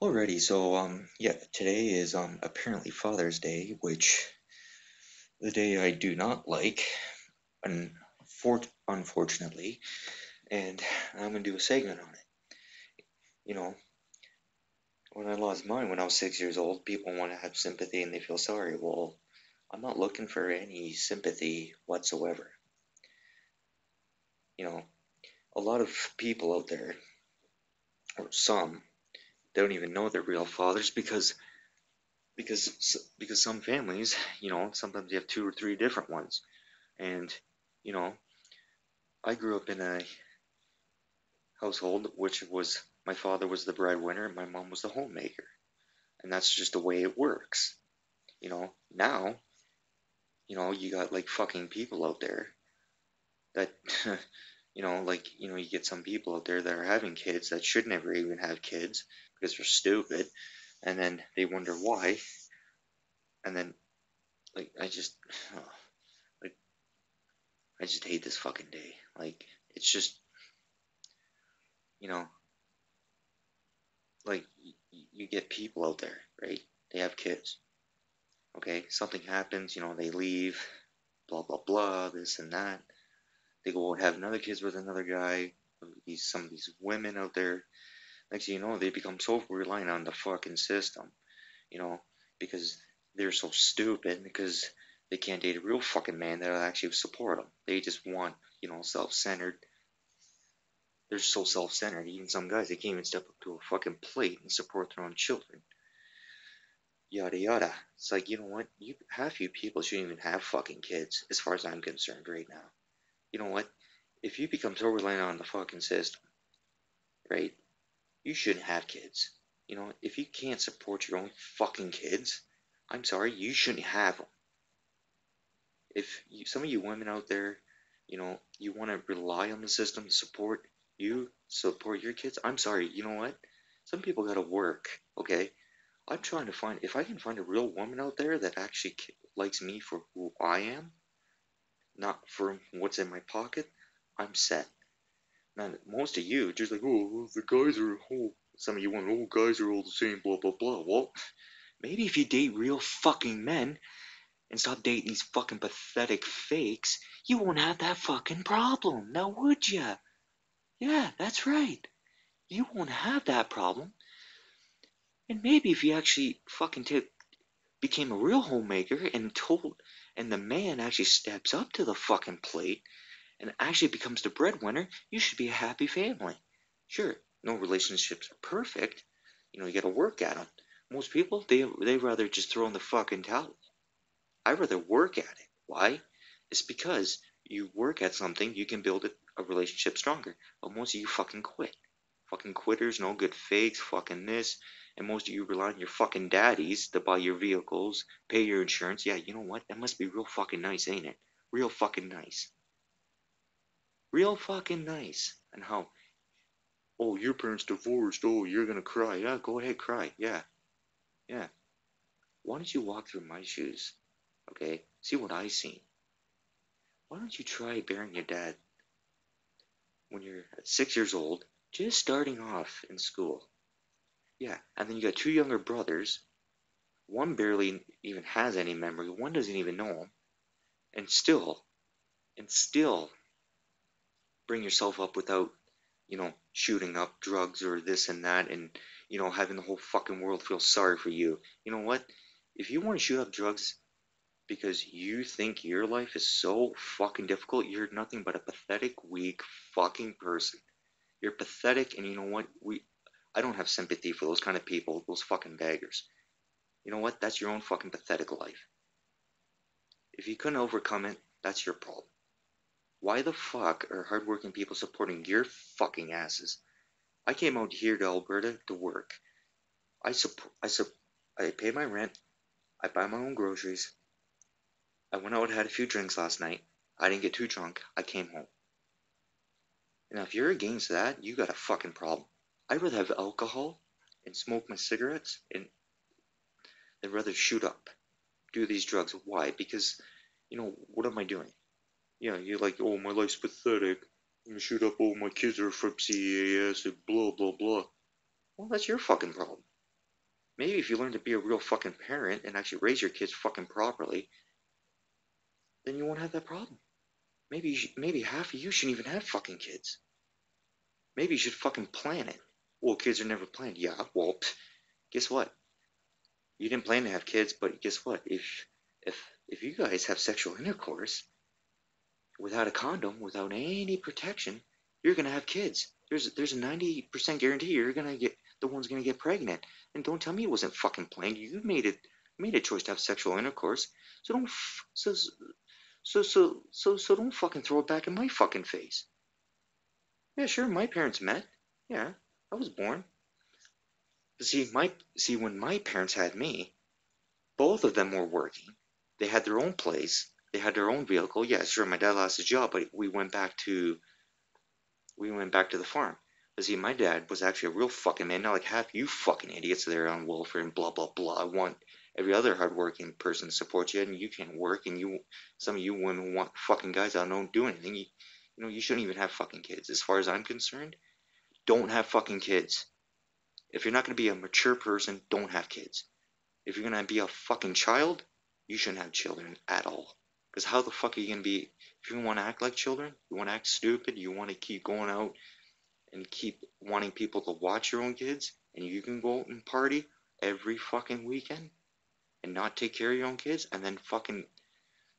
Alrighty, so yeah, today is apparently Father's Day, which the day I do not like, unfortunately, and I'm gonna do a segment on it. You know, when I lost mine when I was 6 years old, people want to have sympathy and they feel sorry. Well, I'm not looking for any sympathy whatsoever. You know, a lot of people out there, or some, don't even know their real fathers because some families, sometimes you have two or three different ones, and you know I grew up in a household which was my father was the breadwinner and my mom was the homemaker. And that's just the way it works. Now, you got like fucking people out there that, you get some people out there that are having kids that should never even have kids because they're stupid. And then they wonder why. And then, like, oh, like, I just hate this fucking day. Like, it's just, you know, like, you get people out there, right? They have kids. Okay, something happens, they leave, blah blah blah, this and that. They go and have another kids with another guy. Some of these women out there. Next thing you know, they become so reliant on the fucking system, you know, because they're so stupid because they can't date a real fucking man that'll actually support them. They just want, self-centered. They're so self-centered. Even some guys, they can't even step up to a fucking plate and support their own children. Yada yada. It's like, you know what? Half you people shouldn't even have fucking kids, as far as I'm concerned right now. You know what? If you become so reliant on the fucking system, right? You shouldn't have kids. If you can't support your own fucking kids, I'm sorry, you shouldn't have them. If some of you women out there, you want to rely on the system to support your kids, I'm sorry, you know what? Some people gotta work, okay? I'm trying to find, if I can find a real woman out there that actually likes me for who I am, not for what's in my pocket, I'm set. Now, most of you, just like, oh, the guys are, some of you want, oh, guys are all the same, blah, blah, blah. Well, maybe if you date real fucking men and stop dating these fucking pathetic fakes, you won't have that fucking problem. Now, would ya? Yeah, that's right. You won't have that problem. And maybe if you actually fucking became a real homemaker and the man actually steps up to the fucking plate and actually becomes the breadwinner, you should be a happy family. Sure, no relationships are perfect. You got to work at them. Most people, they rather just throw in the fucking towel. I rather work at it. Why? It's because you work at something, you can build a relationship stronger. But most of you fucking quit. Fucking quitters, no good fakes, fucking this. And most of you rely on your fucking daddies to buy your vehicles, pay your insurance. Yeah, you know what? That must be real fucking nice, ain't it? Real fucking nice. Real fucking nice. And how, oh, your parents divorced. Oh, you're gonna cry. Yeah, go ahead, cry. Yeah, yeah. Why don't you walk through my shoes? Okay, see what I seen. Why don't you try burying your dad when you're 6 years old, just starting off in school? Yeah, and then you got two younger brothers. One barely even has any memory. One doesn't even know him, and still bring yourself up without, shooting up drugs or this and that, and having the whole fucking world feel sorry for you. You know what? If you want to shoot up drugs because you think your life is so fucking difficult, you're nothing but a pathetic, weak fucking person. You're pathetic, and you know what? I don't have sympathy for those kind of people, those fucking beggars. You know what? That's your own fucking pathetic life. If you couldn't overcome it, that's your problem. Why the fuck are hardworking people supporting your fucking asses? I came out here to Alberta to work. I pay my rent. I buy my own groceries. I went out and had a few drinks last night. I didn't get too drunk. I came home. Now, if you're against that, you got a fucking problem. I'd rather have alcohol and smoke my cigarettes and than rather shoot up, do these drugs. Why? Because, what am I doing? You're like, oh, my life's pathetic. I'm gonna shoot up. Oh, my kids are from CAS and blah blah blah. Well, that's your fucking problem. Maybe if you learn to be a real fucking parent and actually raise your kids fucking properly, then you won't have that problem. Maybe half of you shouldn't even have fucking kids. Maybe you should fucking plan it. Well, kids are never planned. Yeah, well, guess what? You didn't plan to have kids, but guess what? If you guys have sexual intercourse without a condom, without any protection, you're gonna have kids. There's a 90% guarantee you're gonna get the one's gonna get pregnant. And don't tell me it wasn't fucking planned. You made a choice to have sexual intercourse. So don't so don't fucking throw it back in my fucking face. Yeah, sure, my parents met. Yeah, I was born. But see when my parents had me, both of them were working. They had their own place. They had their own vehicle. Yeah, sure, my dad lost his job, but we went back to the farm. But see, my dad was actually a real fucking man, not like half you fucking idiots that are on welfare and blah blah blah. I want every other hardworking person to support you, and you can't work, and some of you wouldn't want fucking guys that don't do anything. You shouldn't even have fucking kids. As far as I'm concerned, don't have fucking kids. If you're not gonna be a mature person, don't have kids. If you're gonna be a fucking child, you shouldn't have children at all. Because how the fuck are you gonna be? If you want to act like children, you want to act stupid, you want to keep going out and keep wanting people to watch your own kids, and you can go out and party every fucking weekend and not take care of your own kids, and then fucking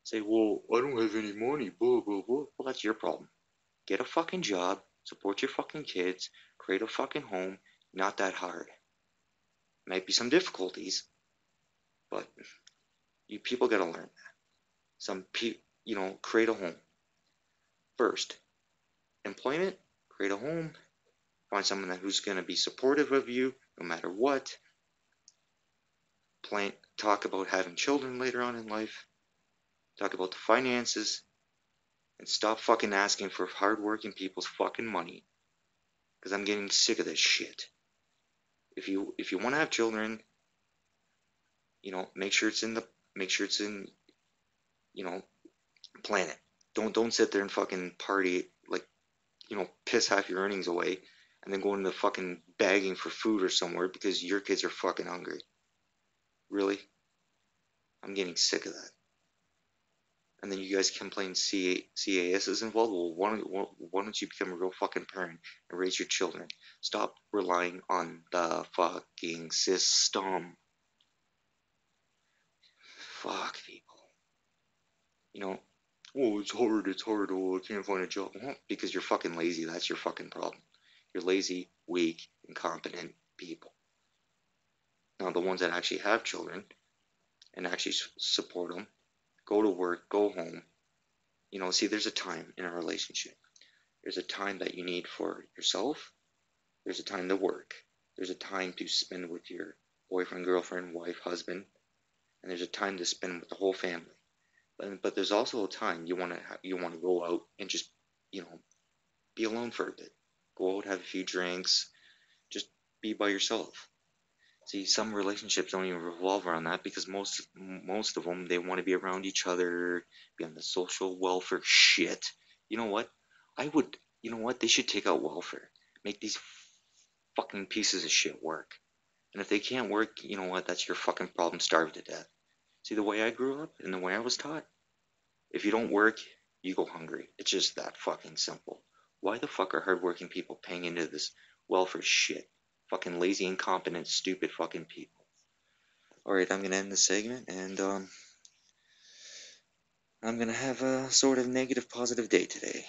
say, well, I don't have any money, blah, blah, blah. Well, that's your problem. Get a fucking job, support your fucking kids, create a fucking home. Not that hard. Might be some difficulties, but you people gotta learn that. Create a home. First, employment, create a home, find someone who's going to be supportive of you no matter what. Talk about having children later on in life. Talk about the finances. And stop fucking asking for hardworking people's fucking money. Because I'm getting sick of this shit. If you want to have children, make sure it's in, plan it. Don't sit there and fucking party like, piss half your earnings away and then go into fucking begging for food or somewhere because your kids are fucking hungry. Really? I'm getting sick of that. And then you guys complain CAS is involved. Well, why don't you become a real fucking parent and raise your children? Stop relying on the fucking system. Fuck people. Oh, it's hard. Oh, I can't find a job. Well, because you're fucking lazy. That's your fucking problem. You're lazy, weak, incompetent people. Now, the ones that actually have children and actually support them, go to work, go home. See, there's a time in a relationship. There's a time that you need for yourself. There's a time to work. There's a time to spend with your boyfriend, girlfriend, wife, husband, and there's a time to spend with the whole family. But there's also a time you want to go out and just be alone for a bit. Go out, have a few drinks, just be by yourself. See, some relationships don't even revolve around that because most of them they want to be around each other, be on the social welfare shit. You know what? You know what? They should take out welfare. Make these fucking pieces of shit work. And if they can't work, you know what? That's your fucking problem. Starve to death. See, the way I grew up and the way I was taught, if you don't work, you go hungry. It's just that fucking simple. Why the fuck are hardworking people paying into this welfare shit? Fucking lazy, incompetent, stupid fucking people. Alright, I'm gonna end this segment, and I'm gonna have a sort of negative positive day today.